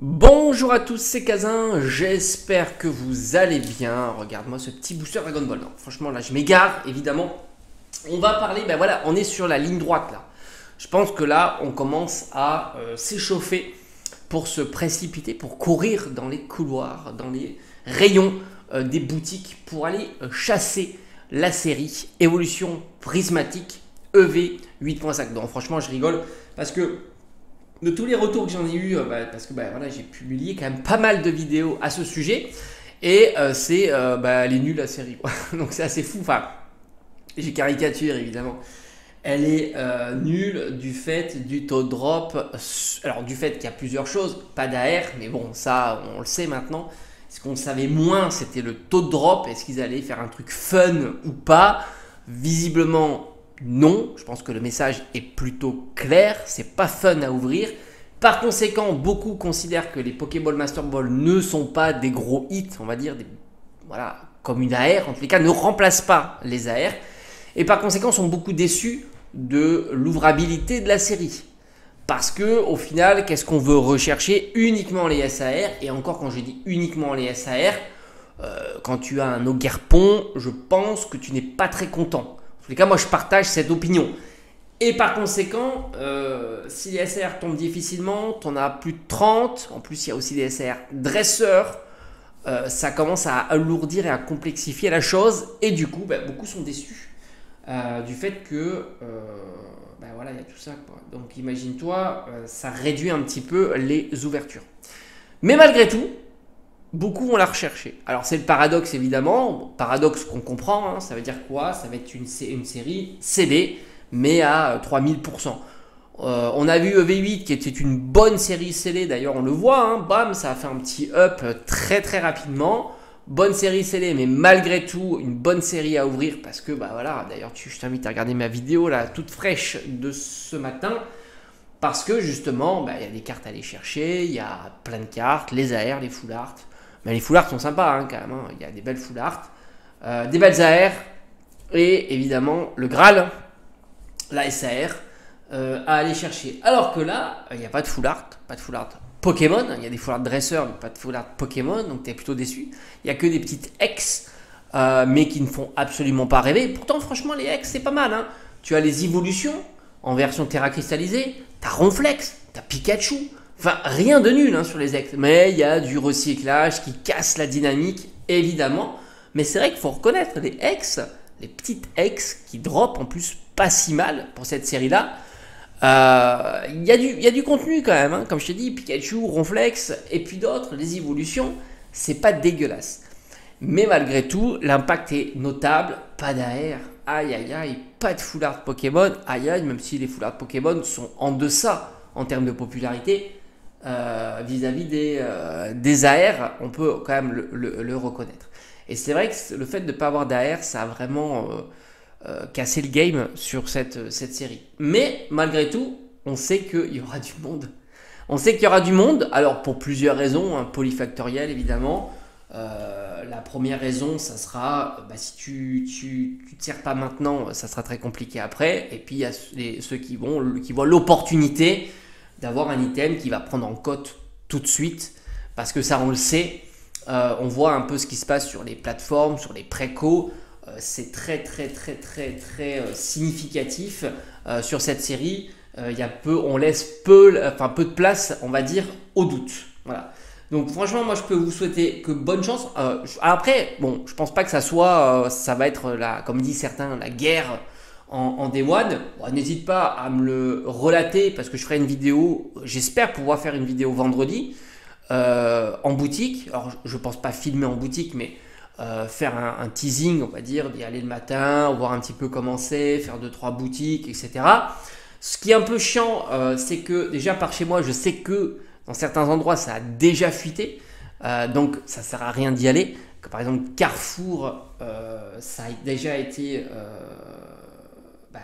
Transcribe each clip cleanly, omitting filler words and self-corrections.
Bonjour à tous, c'est Kazin, j'espère que vous allez bien. Regarde-moi ce petit booster Dragon Ball. Non, franchement là je m'égare, évidemment. On va parler, ben voilà, on est sur la ligne droite là. Je pense que là on commence à s'échauffer pour se précipiter, pour courir dans les couloirs, dans les rayons des boutiques pour aller chasser la série Évolution Prismatique EV 8.5. Donc franchement je rigole parce que de tous les retours que j'en ai eu, parce que voilà, j'ai publié quand même pas mal de vidéos à ce sujet, et elle est nulle la série, quoi. Donc c'est assez fou, enfin, j'ai caricature évidemment. Elle est nulle du fait du taux de drop, alors du fait qu'il y a plusieurs choses, pas d'AR, mais bon, ça on le sait maintenant. Ce qu'on savait moins, c'était le taux de drop, est-ce qu'ils allaient faire un truc fun ou pas? Visiblement, non, je pense que le message est plutôt clair, c'est pas fun à ouvrir. Par conséquent, beaucoup considèrent que les Pokéball Master Ball ne sont pas des gros hits, on va dire, voilà, comme une AR, en tous les cas, ne remplacent pas les AR. Et par conséquent, sont beaucoup déçus de l'ouvrabilité de la série. Parce que au final, qu'est-ce qu'on veut rechercher? Uniquement les SAR. Et encore, quand je dis uniquement les SAR, quand tu as un Ogerpon, je pense que tu n'es pas très content. En tous les cas, moi je partage cette opinion. Et par conséquent, si les SR tombent difficilement, tu en as plus de 30. En plus, il y a aussi des SR dresseurs. Ça commence à alourdir et à complexifier la chose. Et du coup, beaucoup sont déçus du fait que voilà, il y a tout ça, quoi. Donc imagine-toi, ça réduit un petit peu les ouvertures. Mais malgré tout, beaucoup vont la rechercher. Alors c'est le paradoxe évidemment, bon, paradoxe qu'on comprend, hein, ça veut dire quoi? Ça va être une série CD, mais à 3000%. On a vu EV8 qui était une bonne série scellée, d'ailleurs on le voit, hein, bam, ça a fait un petit up très très rapidement. Bonne série scellée, mais malgré tout, une bonne série à ouvrir parce que, voilà, d'ailleurs je t'invite à regarder ma vidéo là, toute fraîche de ce matin. Parce que justement, il y a des cartes à aller chercher, il y a plein de cartes, les AR, les full art. Mais les full art sont sympas hein, quand même, hein. Il y a des belles full art, des belles AR et évidemment le Graal, la SAR à aller chercher. Alors que là, il n'y a pas de full art, Pokémon, il y a des full art dresseurs, mais pas de full art Pokémon, donc tu es plutôt déçu. Il n'y a que des petites X, mais qui ne font absolument pas rêver. Pourtant, franchement, les X, c'est pas mal, hein. Tu as les évolutions en version Terra cristallisée, tu as Ronflex, tu as Pikachu. Enfin, rien de nul hein, sur les X, mais il y a du recyclage qui casse la dynamique, évidemment. Mais c'est vrai qu'il faut reconnaître les X, les petites X qui drop en plus pas si mal pour cette série-là. Il y a du contenu quand même, hein. Comme je t'ai dit, Pikachu, Ronflex et puis d'autres, les évolutions, c'est pas dégueulasse. Mais malgré tout, l'impact est notable, pas d'AR, aïe aïe aïe, pas de full art Pokémon, aïe aïe, même si les full art Pokémon sont en deçà en termes de popularité vis-à-vis des AR, on peut quand même le reconnaître. Et c'est vrai que le fait de ne pas avoir d'AR, ça a vraiment cassé le game sur cette série. Mais malgré tout, on sait qu'il y aura du monde. On sait qu'il y aura du monde, alors pour plusieurs raisons, hein, polyfactorielles évidemment. La première raison, ça sera si tu ne te sers pas maintenant, ça sera très compliqué après. Et puis il y a ceux qui voient l'opportunité d'avoir un item qui va prendre en cote tout de suite, parce que ça on le sait, on voit un peu ce qui se passe sur les plateformes, sur les précos, c'est très significatif sur cette série. On laisse peu de place, on va dire, au doute. Voilà. Donc franchement, moi je peux vous souhaiter que bonne chance. Après, bon, je pense pas que ça va être comme disent certains, la guerre en Day One. Bon, n'hésite pas à me le relater parce que je ferai une vidéo. J'espère pouvoir faire une vidéo vendredi en boutique. Alors je pense pas filmer en boutique, mais faire un teasing, on va dire, d'y aller le matin, voir un petit peu comment c'est, faire 2-3 boutiques, etc. Ce qui est un peu chiant, c'est que déjà par chez moi, je sais que dans certains endroits, ça a déjà fuité, donc ça ne sert à rien d'y aller. Que, par exemple, Carrefour, ça a déjà été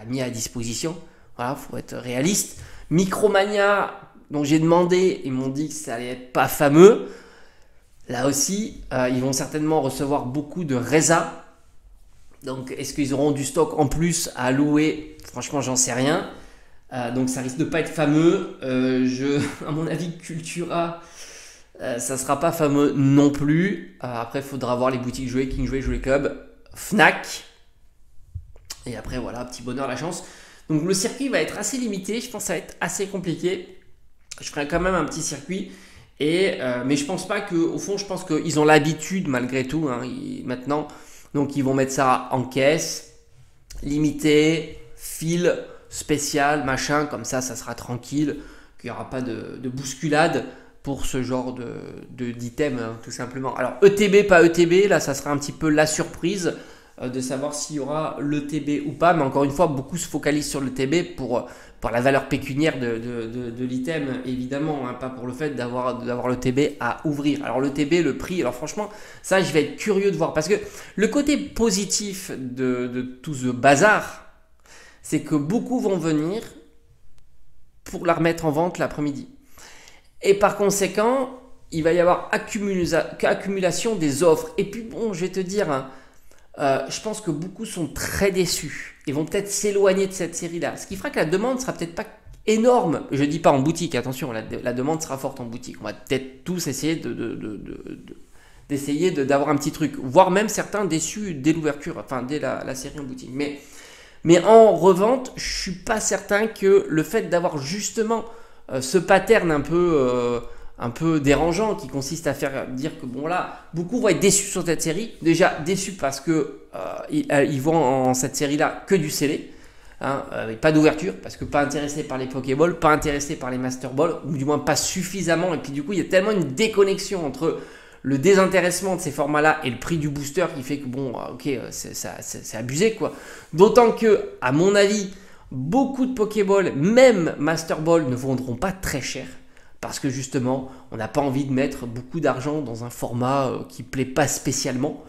mis à disposition. Voilà, faut être réaliste. Micromania, dont j'ai demandé, ils m'ont dit que ça allait être pas fameux. Là aussi, ils vont certainement recevoir beaucoup de Reza. Donc, est-ce qu'ils auront du stock en plus à louer? Franchement, j'en sais rien. Donc, ça risque de pas être fameux. À mon avis, Cultura, Ça sera pas fameux non plus. Après, il faudra voir les boutiques jouets, King Jouet, Jouet Club, Fnac. Et après, voilà, petit bonheur, la chance. Donc le circuit va être assez limité. Je pense que ça va être assez compliqué. Je ferai quand même un petit circuit. Mais je pense pas que, au fond, je pense qu'ils ont l'habitude malgré tout hein, maintenant. Donc ils vont mettre ça en caisse, limité, fil spécial, machin. Comme ça sera tranquille. Qu'il n'y aura pas de bousculade pour ce genre d'item, hein, tout simplement. Alors ETB, pas ETB, là ça sera un petit peu la surprise de savoir s'il y aura l'ETB ou pas. Mais encore une fois, beaucoup se focalisent sur l'ETB pour la valeur pécuniaire de l'item, évidemment, hein, pas pour le fait d'avoir l'ETB à ouvrir. Alors l'ETB, le prix, alors franchement, ça je vais être curieux de voir. Parce que le côté positif de tout ce bazar, c'est que beaucoup vont venir pour la remettre en vente l'après-midi. Et par conséquent, il va y avoir accumulation des offres. Et puis bon, je vais te dire, hein, je pense que beaucoup sont très déçus et vont peut-être s'éloigner de cette série-là. Ce qui fera que la demande sera peut-être pas énorme. Je dis pas en boutique, attention, la demande sera forte en boutique. On va peut-être tous essayer d'essayer d'avoir un petit truc, voire même certains déçus dès l'ouverture, enfin dès la série en boutique. Mais en revente, je suis pas certain que le fait d'avoir justement ce pattern un peu dérangeant qui consiste à faire dire que bon là, beaucoup vont être déçus sur cette série. Déjà déçus parce que ils vont en cette série-là que du scellé, hein, pas d'ouverture parce que pas intéressés par les Pokéballs, pas intéressés par les Master Balls, ou du moins pas suffisamment. Et puis du coup, il y a tellement une déconnexion entre le désintéressement de ces formats-là et le prix du booster qui fait que bon, ok, c'est abusé quoi. D'autant que, à mon avis, beaucoup de Pokéball, même Master Ball, ne vendront pas très cher. Parce que justement, on n'a pas envie de mettre beaucoup d'argent dans un format qui ne plaît pas spécialement.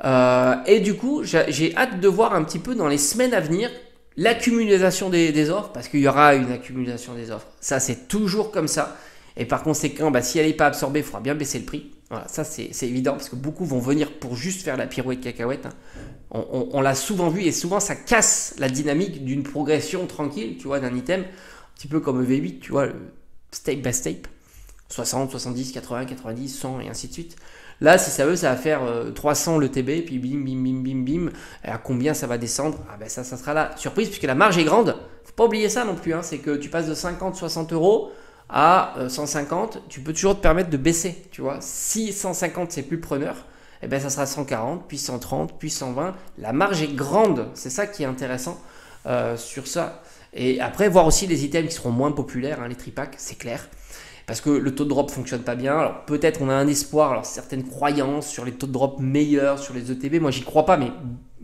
Et du coup, j'ai hâte de voir un petit peu dans les semaines à venir l'accumulation des offres. Parce qu'il y aura une accumulation des offres. Ça, c'est toujours comme ça. Et par conséquent, si elle n'est pas absorbée, il faudra bien baisser le prix. Voilà, ça c'est évident parce que beaucoup vont venir pour juste faire la pirouette cacahuète. Hein. On l'a souvent vu et souvent ça casse la dynamique d'une progression tranquille, tu vois, d'un item. Un petit peu comme V8, tu vois, le step by step. 60, 70, 80, 90, 100 et ainsi de suite. Là, si ça veut, ça va faire 300 le TB, puis bim, bim, bim, bim, bim. Et à combien ça va descendre? Ça sera la surprise puisque la marge est grande. Faut pas oublier ça non plus, hein, c'est que tu passes de 50, 60 euros à 150, tu peux toujours te permettre de baisser, tu vois. Si 150 c'est plus preneur, ça sera 140, puis 130, puis 120. La marge est grande, c'est ça qui est intéressant sur ça. Et après, voir aussi les items qui seront moins populaires, hein, les tripacks, c'est clair. Parce que le taux de drop fonctionne pas bien. Alors peut-être on a un espoir, alors certaines croyances sur les taux de drop meilleurs, sur les ETB. Moi j'y crois pas, mais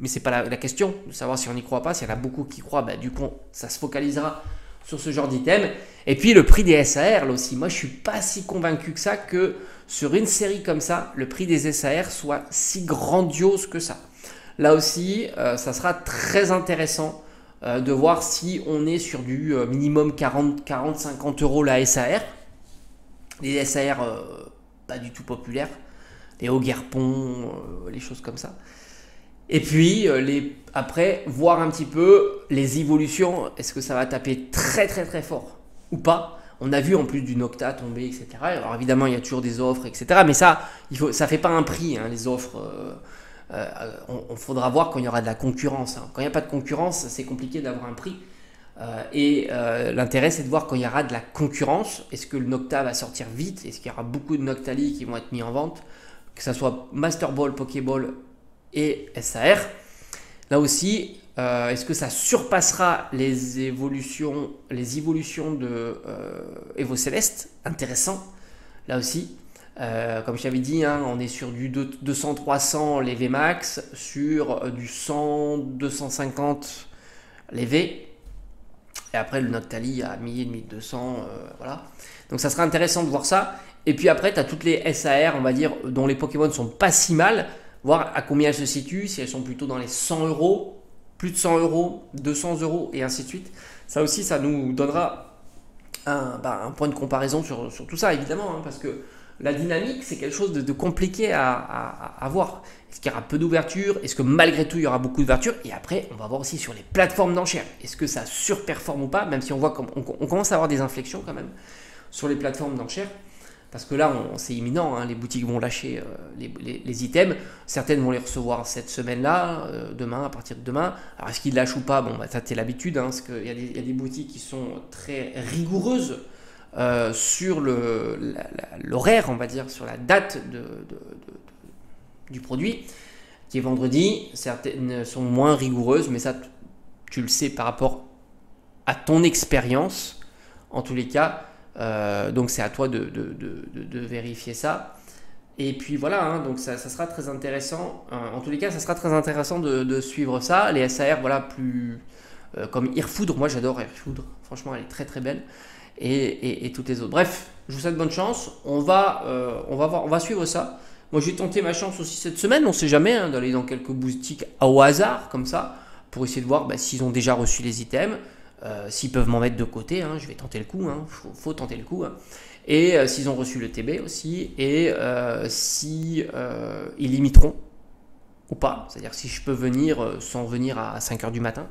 c'est pas la question de savoir si on n'y croit pas. S'il y en a beaucoup qui croient, du coup ça se focalisera sur ce genre d'item. Et puis le prix des SAR, là aussi, moi je suis pas si convaincu que ça, que sur une série comme ça, le prix des SAR soit si grandiose que ça. Là aussi, ça sera très intéressant de voir si on est sur du minimum 40-50 euros la SAR. Les SAR pas du tout populaires, les Ogerpon, les choses comme ça. Et puis, après, voir un petit peu les évolutions. Est-ce que ça va taper très très très fort ou pas? On a vu en plus du Nocta tomber, etc. Alors évidemment, il y a toujours des offres, etc. Mais ça, ça fait pas un prix, hein, les offres. On faudra voir quand il y aura de la concurrence. Hein. Quand il n'y a pas de concurrence, c'est compliqué d'avoir un prix. L'intérêt, c'est de voir quand il y aura de la concurrence. Est-ce que le Nocta va sortir vite? Est-ce qu'il y aura beaucoup de Noctali qui vont être mis en vente? Que ce soit Master Ball, Pokéball et SAR. Là aussi, est-ce que ça surpassera les évolutions de Evo Céleste? Intéressant. Là aussi, comme je t'avais dit, hein, on est sur du 200-300 les VMAX, sur du 100-250 les V. Et après, le Noctali à 1000-1200, voilà. Donc ça sera intéressant de voir ça. Et puis après, tu as toutes les SAR, on va dire, dont les Pokémon ne sont pas si mal. Voir à combien elles se situent, si elles sont plutôt dans les 100 euros, plus de 100 euros, 200 euros et ainsi de suite. Ça aussi, ça nous donnera un point de comparaison sur tout ça, évidemment, hein, parce que la dynamique, c'est quelque chose de compliqué à voir. Est-ce qu'il y aura peu d'ouverture? Est-ce que malgré tout, il y aura beaucoup d'ouverture? Et après, on va voir aussi sur les plateformes d'enchères. Est-ce que ça surperforme ou pas? Même si on voit qu'on commence à avoir des inflexions quand même sur les plateformes d'enchères. parce que là, c'est imminent, hein, les boutiques vont lâcher les items. Certaines vont les recevoir cette semaine-là, demain, à partir de demain. Alors, est-ce qu'ils lâchent ou pas? Bon, bah, ça, c'est l'habitude, hein, parce qu'il y a des boutiques qui sont très rigoureuses sur l'horaire, on va dire, sur la date du produit, qui est vendredi. Certaines sont moins rigoureuses, mais ça, tu le sais par rapport à ton expérience, en tous les cas. Donc c'est à toi de vérifier ça. Et puis voilà, hein, donc ça sera très intéressant. En tous les cas, ça sera très intéressant de suivre ça. Les SAR, voilà, plus comme Airfoudre. Moi, j'adore Airfoudre. Franchement, elle est très très belle. Et toutes les autres. Bref, je vous souhaite bonne chance. On va suivre ça. Moi, j'ai tenté ma chance aussi cette semaine. On ne sait jamais, hein, d'aller dans quelques boutiques au hasard comme ça pour essayer de voir s'ils ont déjà reçu les items. S'ils peuvent m'en mettre de côté, hein, je vais tenter le coup, hein, faut tenter le coup. Hein. Et s'ils ont reçu le TB aussi, et si ils limiteront ou pas, c'est-à-dire si je peux venir sans venir à 5h du matin,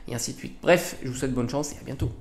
et ainsi de suite. Bref, je vous souhaite bonne chance et à bientôt.